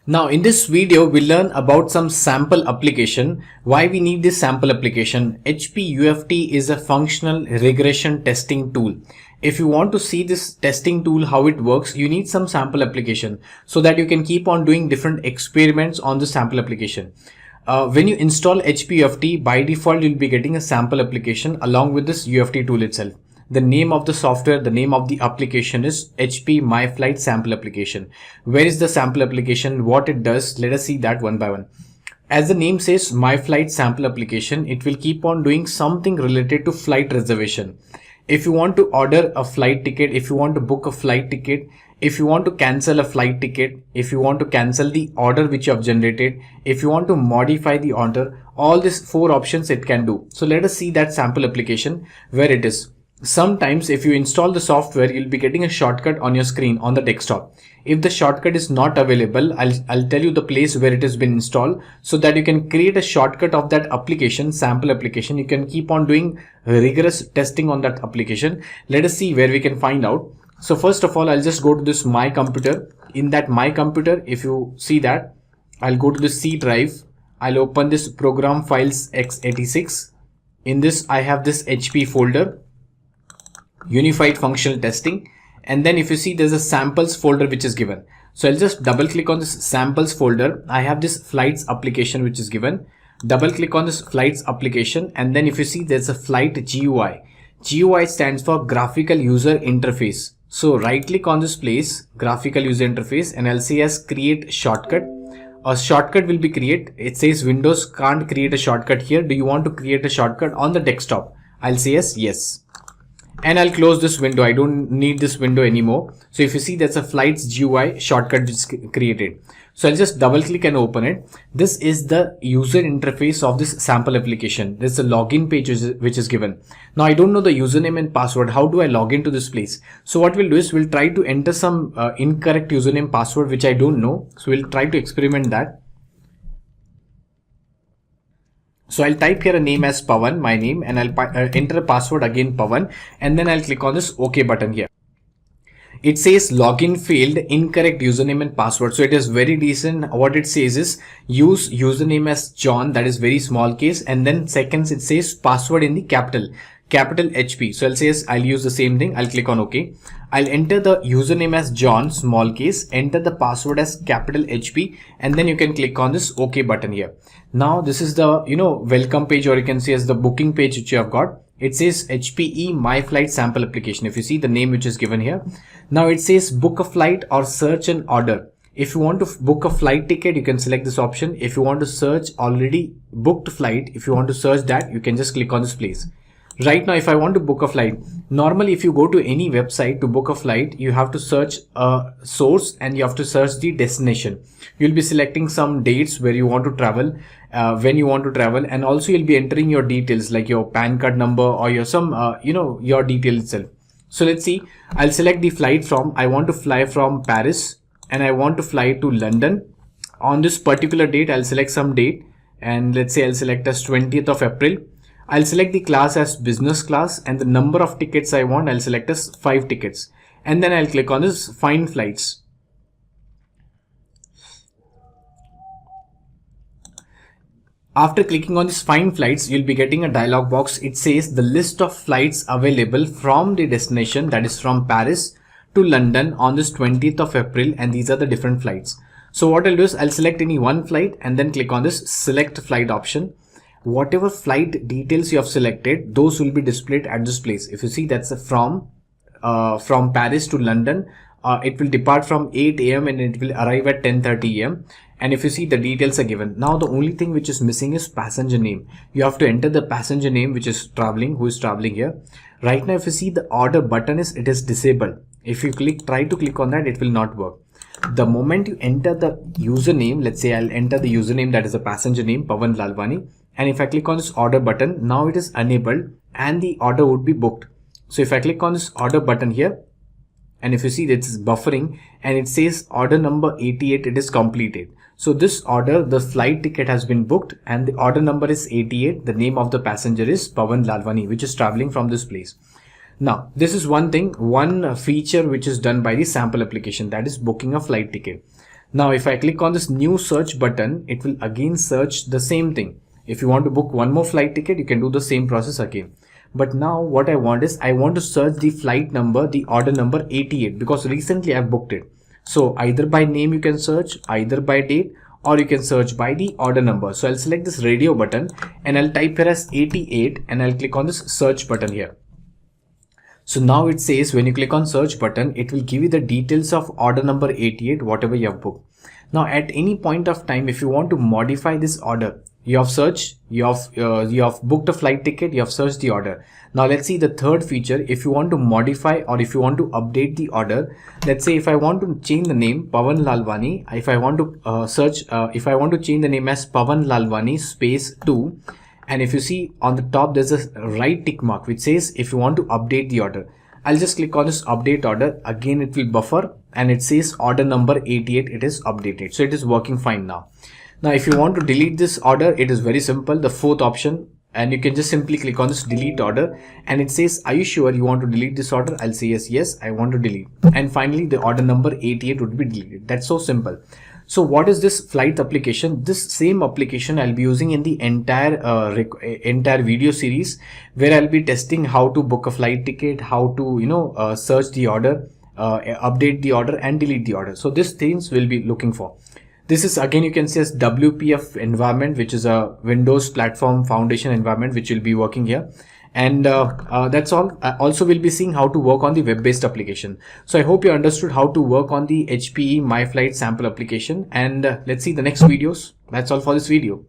Now in this video, we'll learn about some sample application. Why we need this sample application? HPUFT is a functional regression testing tool. If you want to see this testing tool, how it works, you need some sample application so that you can keep on doing different experiments on the sample application. When you install HPUFT, by default, you'll be getting a sample application along with this UFT tool itself. The name of the software, the name of the application is HP MyFlight sample application. Where is the sample application? What it does? Let us see that one by one. As the name says, MyFlight sample application, it will keep on doing something related to flight reservation. If you want to order a flight ticket, if you want to book a flight ticket, if you want to cancel a flight ticket, if you want to cancel the order which you have generated, if you want to modify the order, all these four options it can do. So let us see that sample application where it is. Sometimes if you install the software, you'll be getting a shortcut on your screen on the desktop. If the shortcut is not available, I'll tell you the place where it has been installed so that you can create a shortcut of that application, sample application. You can keep on doing rigorous testing on that application. Let us see where we can find out. So first of all, I'll just go to this My Computer. In that My Computer, if you see that, I'll go to the C drive. I'll open this program files x86. In this, I have this HP folder, Unified Functional Testing, and then if you see, there's a samples folder which is given. So I'll just double click on this samples folder. I have this flights application which is given. Double click on this flights application, and then if you see, there's a flight GUI. GUI stands for graphical user interface. So right click on this place, graphical user interface, and I'll say as create shortcut. A shortcut will be created. It says Windows can't create a shortcut here. Do you want to create a shortcut on the desktop? I'll say as yes. And I'll close this window. I don't need this window anymore. So if you see, that's a flights GUI shortcut which is created. So I'll just double click and open it. This is the user interface of this sample application. There's a login page which is given. Now I don't know the username and password. How do I log into this place? So what we'll do is we'll try to enter some incorrect username password which I don't know. So we'll try to experiment that. So I'll type here a name as Pawan, my name, and I'll enter a password again Pawan, and then I'll click on this OK button here. It says login failed, incorrect username and password. So it is very decent. What it says is use username as John, that is very small case, and then seconds it says password in the capital HP. So I'll use the same thing. I'll click on OK. I'll enter the username as John, small case, enter the password as capital HP, and then you can click on this OK button here. Now this is the welcome page, or you can see as the booking page which you have got. It says HPE MyFlight sample application. If you see the name which is given here, now it says book a flight or search an order. If you want to book a flight ticket, you can select this option. If you want to search already booked flight, if you want to search that, you can just click on this place. Right now, if I want to book a flight, normally if you go to any website to book a flight, you have to search a source and you have to search the destination. You'll be selecting some dates where you want to travel, when you want to travel, and also you'll be entering your details like your PAN card number or your your detail itself. So let's see, I'll select the flight from, I want to fly from Paris and I want to fly to London. On this particular date, I'll select some date, and let's say I'll select as 20th of April. I'll select the class as business class, and the number of tickets I want, I'll select as 5 tickets. And then I'll click on this find flights. After clicking on this find flights, you'll be getting a dialog box. It says the list of flights available from the destination, that is from Paris to London on this 20th of April, and these are the different flights. So what I'll do is I'll select any one flight and then click on this select flight option. Whatever flight details you have selected, those will be displayed at this place. If you see, that's from Paris to London. It will depart from 8 a.m. and it will arrive at 10:30 a.m. And if you see, the details are given. Now the only thing which is missing is passenger name. You have to enter the passenger name which is traveling, who is traveling here. Right now, if you see, the order button is disabled. If you try to click on that, it will not work. The moment you enter the username, let's say I'll enter the username, that is a passenger name, Pawan Lalwani. And if I click on this order button, now it is enabled and the order would be booked. So if I click on this order button here, and if you see, it's buffering and it says order number 88, it is completed. So this order, the flight ticket has been booked and the order number is 88. The name of the passenger is Pawan Lalwani, which is traveling from this place. Now, this is one thing, one feature which is done by the sample application, that is booking a flight ticket. Now if I click on this new search button, it will again search the same thing. If you want to book one more flight ticket, you can do the same process again. But now what I want is, I want to search the flight number, the order number 88, because recently I've booked it. So either by name you can search, either by date, or you can search by the order number. So I'll select this radio button and I'll type here as 88 and I'll click on this search button here. So now it says when you click on search button, it will give you the details of order number 88, whatever you have booked. Now at any point of time, if you want to modify this order, you have searched, you have booked a flight ticket, you have searched the order. Now let's see the third feature. If you want to modify or if you want to update the order, let's say if I want to change the name Pawan Lalwani, if I want to if I want to change the name as Pawan Lalwani space 2, and if you see on the top there's a right tick mark which says if you want to update the order. I'll just click on this update order. Again it will buffer and it says order number 88, it is updated. So it is working fine now. Now if you want to delete this order, it is very simple, the fourth option, and you can just simply click on this delete order and it says, are you sure you want to delete this order? I'll say yes, I want to delete. And finally the order number 88 would be deleted. That's so simple. So what is this flight application? This same application I'll be using in the entire video series, where I'll be testing how to book a flight ticket, how to search the order, update the order and delete the order. So these things we'll be looking for. This is again, you can see as WPF environment, which is a Windows Platform Foundation environment, which will be working here. And that's all. Also we'll be seeing how to work on the web-based application. So I hope you understood how to work on the HPE MyFlight sample application, and let's see the next videos. That's all for this video.